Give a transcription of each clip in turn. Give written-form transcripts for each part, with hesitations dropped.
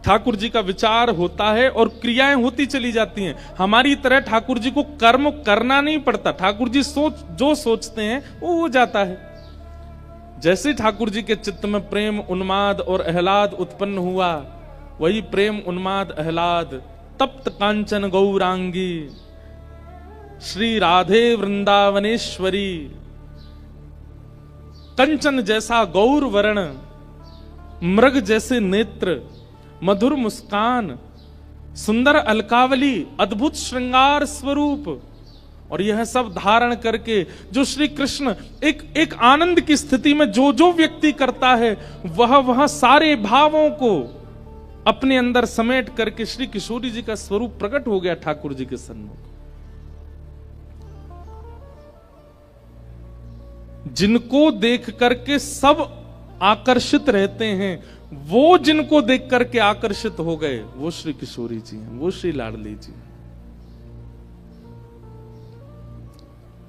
ठाकुर जी का विचार होता है और क्रियाएं होती चली जाती हैं। हमारी तरह ठाकुर जी को कर्म करना नहीं पड़ता, ठाकुर जी जो सोचते हैं वो हो जाता है। जैसे ठाकुर जी के चित्त में प्रेम उन्माद और आह्लाद उत्पन्न हुआ, वही प्रेम उन्माद आह्लाद तप्त कांचन गौरांगी श्री राधे वृंदावनेश्वरी, कंचन जैसा गौर वर्ण, मृग जैसे नेत्र, मधुर मुस्कान, सुंदर अलकावली, अद्भुत श्रृंगार स्वरूप, और यह सब धारण करके जो श्री कृष्ण एक आनंद की स्थिति में जो व्यक्ति करता है, वह सारे भावों को अपने अंदर समेट करके श्री किशोरी जी का स्वरूप प्रकट हो गया ठाकुर जी के सन्मुख। जिनको देख करके सब आकर्षित रहते हैं, वो जिनको देख करके आकर्षित हो गए, वो श्री किशोरी जी हैं, वो श्री लाडली जी हैं।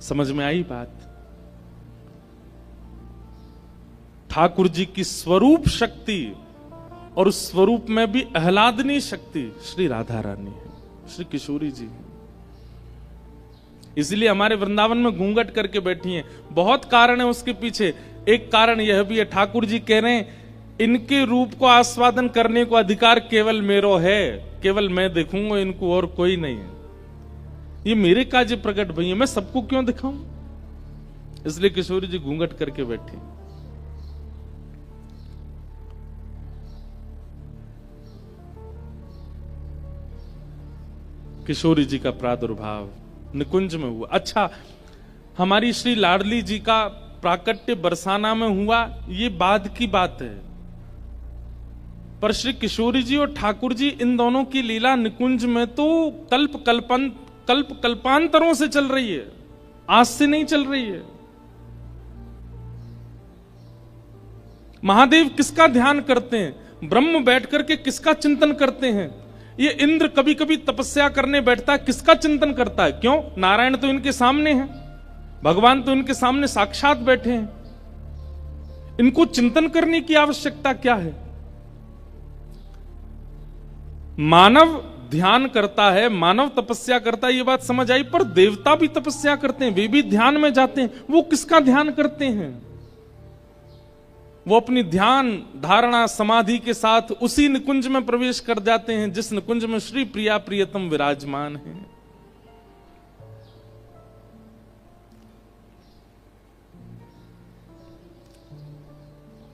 समझ में आई बात? ठाकुर जी की स्वरूप शक्ति और उस स्वरूप में भी आह्लादनी शक्ति श्री राधा रानी है, श्री किशोरी जी है। इसलिए हमारे वृंदावन में घूंघट करके बैठी हैं। बहुत कारण है उसके पीछे। एक कारण यह भी है, ठाकुर जी कह रहे हैं इनके रूप को आस्वादन करने को अधिकार केवल मेरो है, केवल मैं देखूंगा इनको और कोई नहीं है। ये मेरे काज प्रकट भई है, मैं सबको क्यों दिखाऊं? इसलिए किशोरी जी घूंघट करके बैठी। किशोरी जी का प्रादुर्भाव निकुंज में हुआ। अच्छा, हमारी श्री लाडली जी का प्राकट्य बरसाना में हुआ, ये बाद की बात है, पर श्री किशोरी जी और ठाकुर जी इन दोनों की लीला निकुंज में तो कल्प कल्पांतरों से चल रही है, आज से नहीं चल रही है। महादेव किसका ध्यान करते हैं? ब्रह्म बैठ करके किसका चिंतन करते हैं? ये इंद्र कभी कभी तपस्या करने बैठता है, किसका चिंतन करता है? क्यों? नारायण तो इनके सामने हैं, भगवान तो इनके सामने साक्षात बैठे हैं, इनको चिंतन करने की आवश्यकता क्या है? मानव ध्यान करता है, मानव तपस्या करता है, ये बात समझ आई, पर देवता भी तपस्या करते हैं, वे भी ध्यान में जाते हैं। वो किसका ध्यान करते हैं? वो अपनी ध्यान धारणा समाधि के साथ उसी निकुंज में प्रवेश कर जाते हैं जिस निकुंज में श्री प्रिया प्रियतम विराजमान है।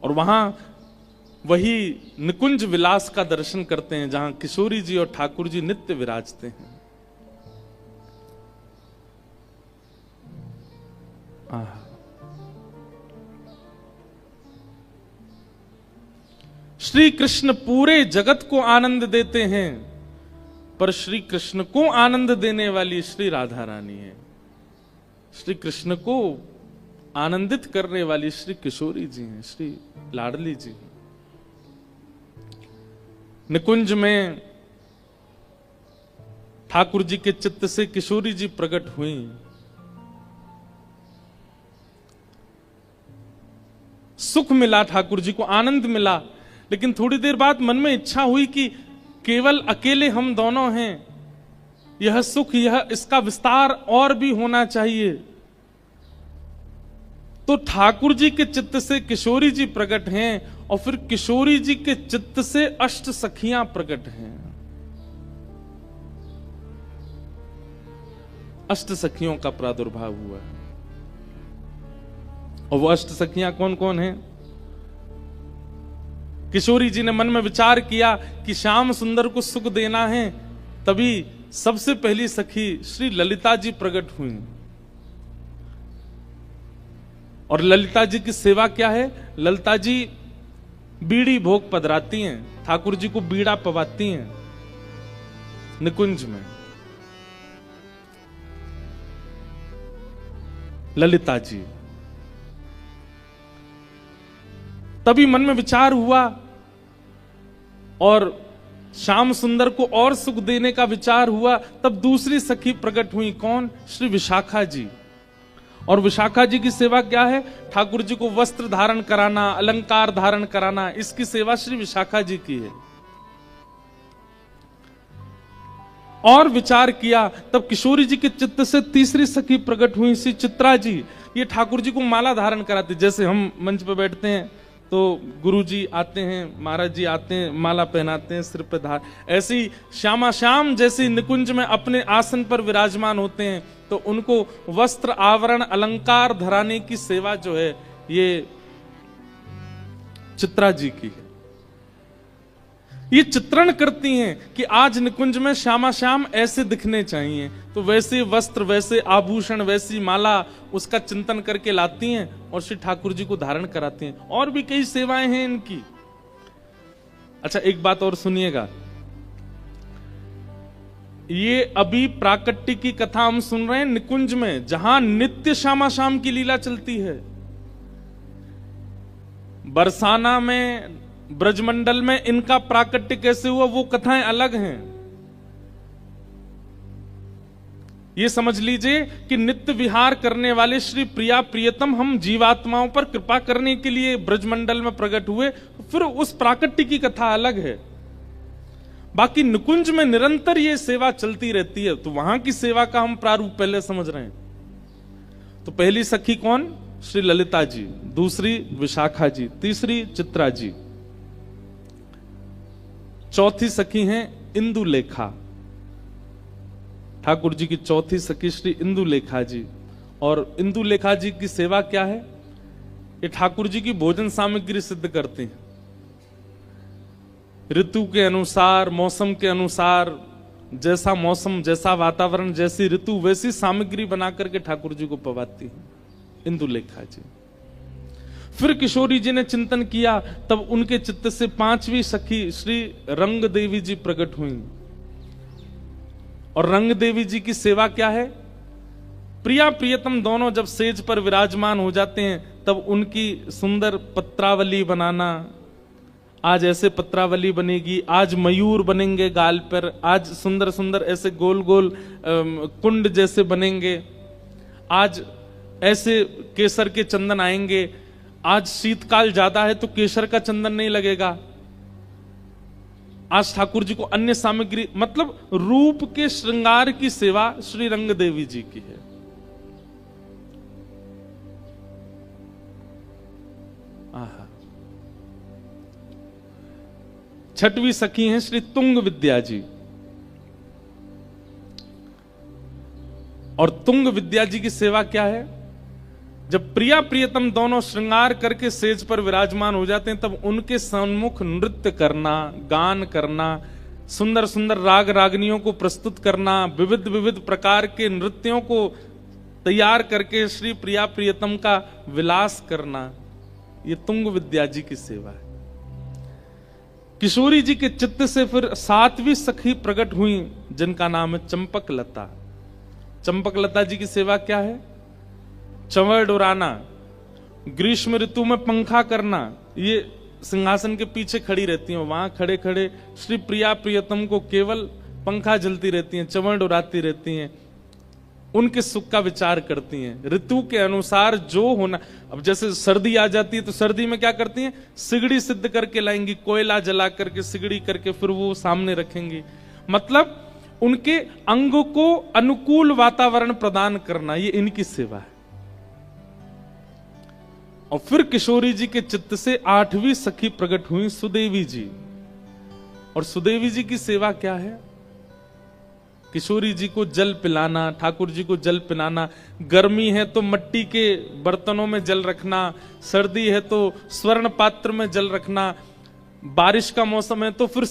और वहां वही निकुंज विलास का दर्शन करते हैं जहां किशोरी जी और ठाकुर जी नित्य विराजते हैं। श्री कृष्ण पूरे जगत को आनंद देते हैं, पर श्री कृष्ण को आनंद देने वाली श्री राधा रानी है। श्री कृष्ण को आनंदित करने वाली श्री किशोरी जी हैं, श्री लाडली जी। निकुंज में ठाकुर जी के चित्त से किशोरी जी प्रकट हुई। सुख मिला, ठाकुर जी को आनंद मिला, लेकिन थोड़ी देर बाद मन में इच्छा हुई कि केवल अकेले हम दोनों हैं, यह सुख, यह इसका विस्तार और भी होना चाहिए। तो ठाकुर जी के चित्त से किशोरी जी प्रकट हैं और फिर किशोरी जी के चित्त से अष्ट सखियां प्रकट हैं। अष्ट सखियों का प्रादुर्भाव हुआ है। और वो अष्ट सखियां कौन कौन हैं? किशोरी जी ने मन में विचार किया कि श्याम सुंदर को सुख देना है, तभी सबसे पहली सखी श्री ललिता जी प्रकट हुई। और ललिता जी की सेवा क्या है? ललिता जी बीड़ी भोग पधराती हैं, ठाकुर जी को बीड़ा पवाती हैं निकुंज में। ललिता जी, तभी मन में विचार हुआ और श्याम सुंदर को और सुख देने का विचार हुआ। तब दूसरी सखी प्रकट हुई, कौन? श्री विशाखा जी। और विशाखा जी की सेवा क्या है? ठाकुर जी को वस्त्र धारण कराना, अलंकार धारण कराना, इसकी सेवा श्री विशाखा जी की है। और विचार किया, तब किशोरी जी के चित्त से तीसरी सखी प्रकट हुई, श्री चित्रा जी। ये ठाकुर जी को माला धारण कराती, जैसे हम मंच पे बैठते हैं तो गुरु जी आते हैं, महाराज जी आते हैं, माला पहनाते हैं, सिर पे धार, ऐसी श्यामा श्याम जैसी निकुंज में अपने आसन पर विराजमान होते हैं, तो उनको वस्त्र आवरण अलंकार धराने की सेवा जो है ये चित्रा जी की है। ये चित्रण करती हैं कि आज निकुंज में श्यामा श्याम ऐसे दिखने चाहिए, तो वैसे वस्त्र, वैसे आभूषण, वैसी माला उसका चिंतन करके लाती हैं और श्री ठाकुर जी को धारण कराती हैं। और भी कई सेवाएं हैं इनकी। अच्छा, एक बात और सुनिएगा, ये अभी प्राकट्य की कथा हम सुन रहे हैं निकुंज में, जहां नित्य श्यामा श्याम की लीला चलती है। बरसाना में, ब्रजमंडल में इनका प्राकट्य कैसे हुआ वो कथाएं अलग हैं। ये समझ लीजिए कि नित्य विहार करने वाले श्री प्रिया प्रियतम हम जीवात्माओं पर कृपा करने के लिए ब्रजमंडल में प्रकट हुए, फिर उस प्राकट्य की कथा अलग है। बाकी निकुंज में निरंतर ये सेवा चलती रहती है, तो वहां की सेवा का हम प्रारूप पहले समझ रहे हैं। तो पहली सखी कौन? श्री ललिता जी, दूसरी विशाखा जी, तीसरी चित्रा जी, चौथी सखी हैं इंदुलेखा। ठाकुर जी की चौथी सखी श्री इंदुलेखा जी। और इंदुलेखा जी की सेवा क्या है? ये ठाकुर जी की भोजन सामग्री सिद्ध करती हैं। ऋतु के अनुसार, मौसम के अनुसार, जैसा मौसम, जैसा वातावरण, जैसी ऋतु, वैसी सामग्री बना करके ठाकुर जी को पवाती है इंदुलेखा जी। फिर किशोरी जी ने चिंतन किया, तब उनके चित्त से पांचवी सखी श्री रंग देवी जी प्रकट हुई। और रंग देवी जी की सेवा क्या है? प्रिया प्रियतम दोनों जब सेज पर विराजमान हो जाते हैं, तब उनकी सुंदर पत्रावली बनाना। आज ऐसे पत्रावली बनेगी, आज मयूर बनेंगे गाल पर, आज सुंदर सुंदर ऐसे गोल गोल कुंड जैसे बनेंगे, आज ऐसे केसर के चंदन आएंगे, आज शीतकाल ज्यादा है तो केसर का चंदन नहीं लगेगा, आज ठाकुर जी को अन्य सामग्री, मतलब रूप के श्रृंगार की सेवा श्री रंग देवी जी की है। आहा। छठवीं सखी हैं श्री तुंग विद्या जी। और तुंग विद्या जी की सेवा क्या है? जब प्रिया प्रियतम दोनों श्रृंगार करके सेज पर विराजमान हो जाते हैं, तब उनके सम्मुख नृत्य करना, गान करना, सुंदर सुंदर राग रागनियों को प्रस्तुत करना, विविध विविध प्रकार के नृत्यों को तैयार करके श्री प्रिया प्रियतम का विलास करना, ये तुंग विद्या जी की सेवा है। किशोरी जी के चित्त से फिर सातवीं सखी प्रकट हुई, जिनका नाम है चंपक लता। चंपक लता जी की सेवा क्या है? चंवर डुराना, ग्रीष्म ऋतु में पंखा करना। ये सिंहासन के पीछे खड़ी रहती हैं, वहां खड़े खड़े श्री प्रिया प्रियतम को केवल पंखा जलती रहती हैं, चंवर डुराती रहती हैं, उनके सुख का विचार करती हैं। ऋतु के अनुसार जो होना, अब जैसे सर्दी आ जाती है तो सर्दी में क्या करती हैं? सिगड़ी सिद्ध करके लाएंगी, कोयला जला करके सिगड़ी करके फिर वो सामने रखेंगी। मतलब उनके अंग को अनुकूल वातावरण प्रदान करना, ये इनकी सेवा है। और फिर किशोरी जी के चित्त से आठवीं सखी प्रकट हुई सुदेवी जी। और सुदेवी जी की सेवा क्या है? किशोरी जी को जल पिलाना, ठाकुर जी को जल पिलाना। गर्मी है तो मट्टी के बर्तनों में जल रखना, सर्दी है तो स्वर्ण पात्र में जल रखना, बारिश का मौसम है तो फिर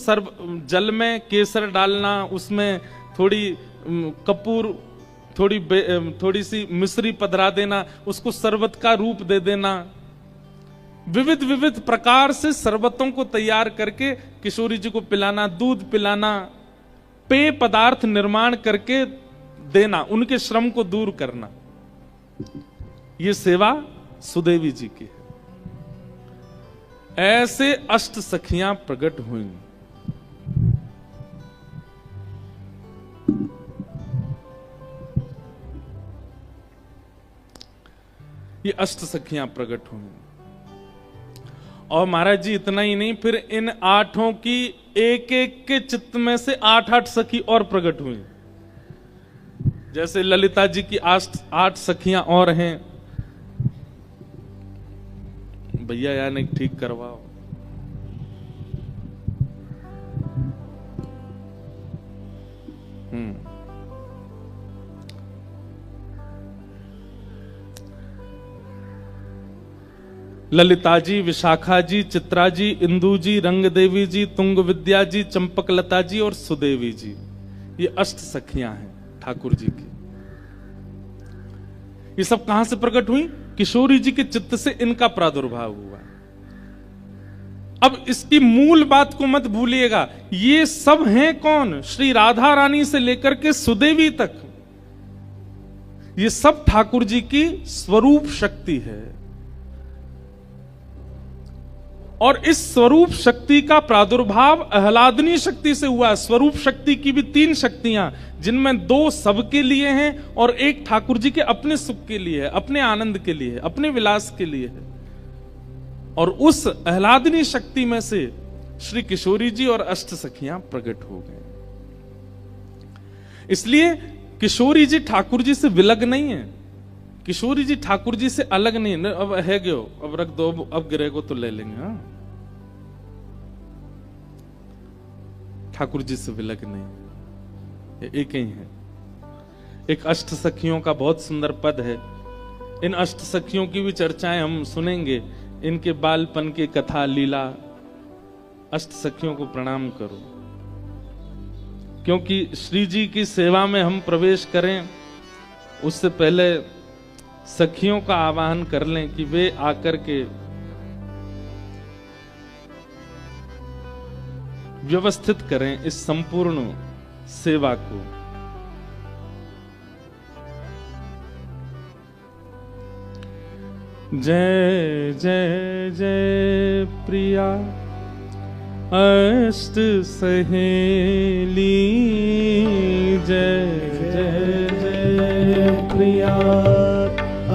जल में केसर डालना, उसमें थोड़ी कपूर, थोड़ी सी मिश्री पधरा देना, उसको शरबत का रूप दे देना। विविध विविध प्रकार से शरबतों को तैयार करके किशोरी जी को पिलाना, दूध पिलाना, पेय पदार्थ निर्माण करके देना, उनके श्रम को दूर करना, ये सेवा सुदेवी जी की है। ऐसे अष्ट सखियां प्रकट हुई। ये अष्ट सखियां प्रकट हुई। और महाराज जी इतना ही नहीं, फिर इन आठों की एक एक के चित्त में से 8-8 सखी और प्रकट हुई। जैसे ललिता जी की 8 सखियां और हैं। भैया यानी ठीक करवाओ। ललिता जी, विशाखा जी, चित्रा जी, इंदु जी, रंग देवी जी, तुंग विद्या जी, चंपक लता जी और सुदेवी जी, ये अष्ट सखियां हैं ठाकुर जी की। ये सब कहां से प्रकट हुई? किशोरी जी के चित्त से इनका प्रादुर्भाव हुआ। अब इसकी मूल बात को मत भूलिएगा, ये सब हैं कौन? श्री राधा रानी से लेकर के सुदेवी तक, ये सब ठाकुर जी की स्वरूप शक्ति है। और इस स्वरूप शक्ति का प्रादुर्भाव आह्लादनी शक्ति से हुआ। स्वरूप शक्ति की भी 3 शक्तियां, जिनमें 2 सबके लिए हैं और 1 ठाकुर जी के अपने सुख के लिए है, अपने आनंद के लिए है, अपने विलास के लिए है। और उस आह्लादनी शक्ति में से श्री किशोरी जी और अष्ट सखियां प्रकट हो गए। इसलिए किशोरी जी ठाकुर जी से विलग नहीं है, किशोरी जी ठाकुर जी से अलग नहीं है। अब है गयो, अब रख दो, अब गिरे को तो ले लेंगे। हाँ, ठाकुर जी से विलग नहीं, ये एक ही है। एक अष्ट सखियों का बहुत सुंदर पद है। इन अष्ट सखियों की भी चर्चाएं हम सुनेंगे। इनके बालपन की कथा लीला, अष्ट सखियों को प्रणाम करो। क्योंकि श्री जी की सेवा में हम प्रवेश करें उससे पहले सखियों का आवाहन कर लें कि वे आकर के व्यवस्थित करें इस संपूर्ण सेवा को। जय जय जय प्रिया अष्ट सहेली, जय जय जय प्रिया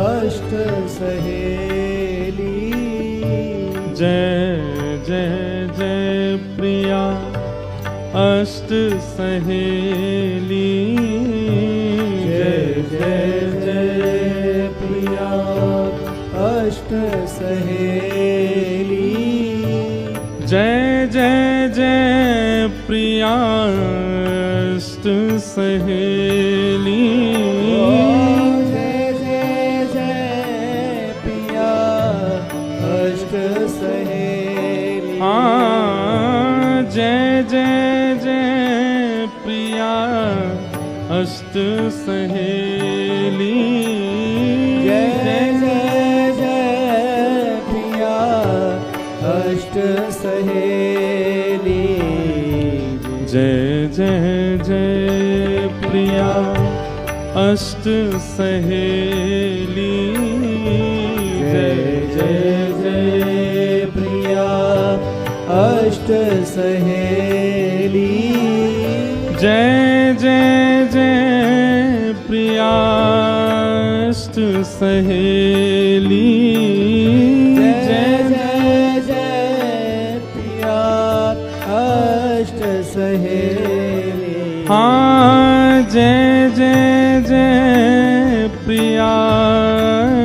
अष्ट सहेली, जय जय जय प्रिया अष्ट सहेली, जय जय जय प्रिया अष्ट सहेली, जय जय जय प्रिया अष्ट सहेली, जय जय जय प्रिया अष्ट सहेली, हाँ, जय जय जय प्रिया अष्ट सहेली, जय जय जय प्रिया अष्ट सहेली, जय जय जय प्रिया अष्ट सहेली, जय जय जय प्रिया अष्ट सहेली, जय जय जय प्रिया अष्ट सहेली, जय जय जय प्रिया अष्ट सहेली, हाँ, जय जय जय प्रिया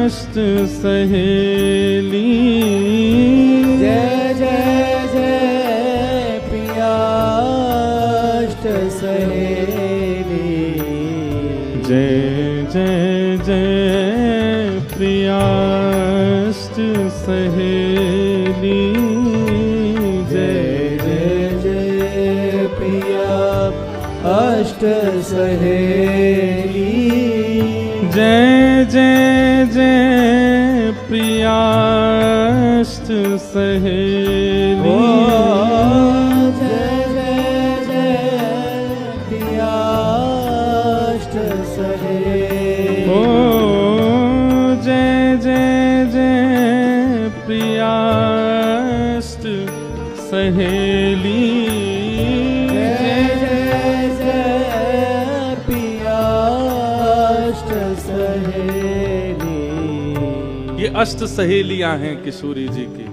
अष्ट सहेली, जय जय जय प्रिया अष्ट सहेली, जय जय जय प्रिया अष्ट सहेली, जय जय जय प्रिया अष्ट सहेली, जय जय जय प्रिया अष्ट सहेली, जय जय जय प्रिया अष्ट सहेली, ओ जय जय जय प्रिया अष्ट सहेली, जय जय जय प्रिया अष्ट सहेली। ये अष्ट सहेलियां हैं किशोरी जी की।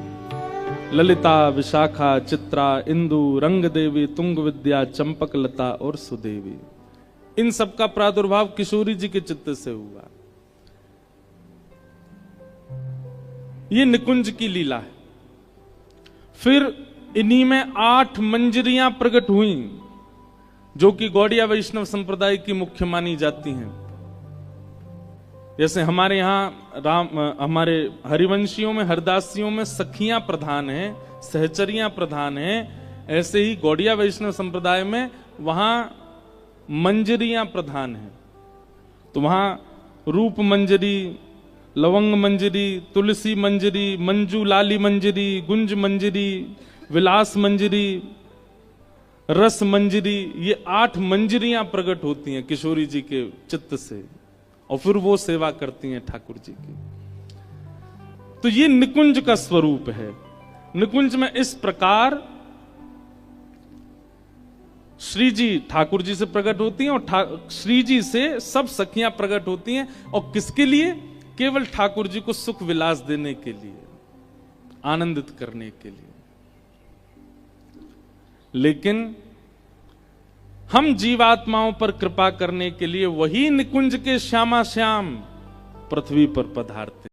ललिता, विशाखा, चित्रा, इंदु, रंग देवी, तुंग विद्या, चंपक लता और सुदेवी। इन सब का प्रादुर्भाव किशोरी जी के चित्त से हुआ। ये निकुंज की लीला है। फिर इन्हीं में 8 मंजरियां प्रकट हुई जो कि गौड़िया वैष्णव संप्रदाय की मुख्य मानी जाती हैं। जैसे हमारे यहाँ हमारे हरिवंशियों में, हरदासियों में सखियां प्रधान हैं, सहचरियां प्रधान हैं। ऐसे ही गौड़िया वैष्णव संप्रदाय में वहां मंजरियां प्रधान हैं। तो वहां रूप मंजरी, लवंग मंजरी, तुलसी मंजरी, मंजू लाली मंजरी, गुंज मंजरी, विलास मंजरी, रस मंजरी, ये 8 मंजरियां प्रकट होती हैं किशोरी जी के चित्त से, और फिर वो सेवा करती हैं ठाकुर जी की। तो ये निकुंज का स्वरूप है। निकुंज में इस प्रकार श्री जी ठाकुर जी से प्रकट होती हैं और श्री जी से सब सखियां प्रकट होती हैं। और किसके लिए? केवल ठाकुर जी को सुख विलास देने के लिए, आनंदित करने के लिए। लेकिन हम जीवात्माओं पर कृपा करने के लिए वही निकुंज के श्यामा श्याम पृथ्वी पर पधारते।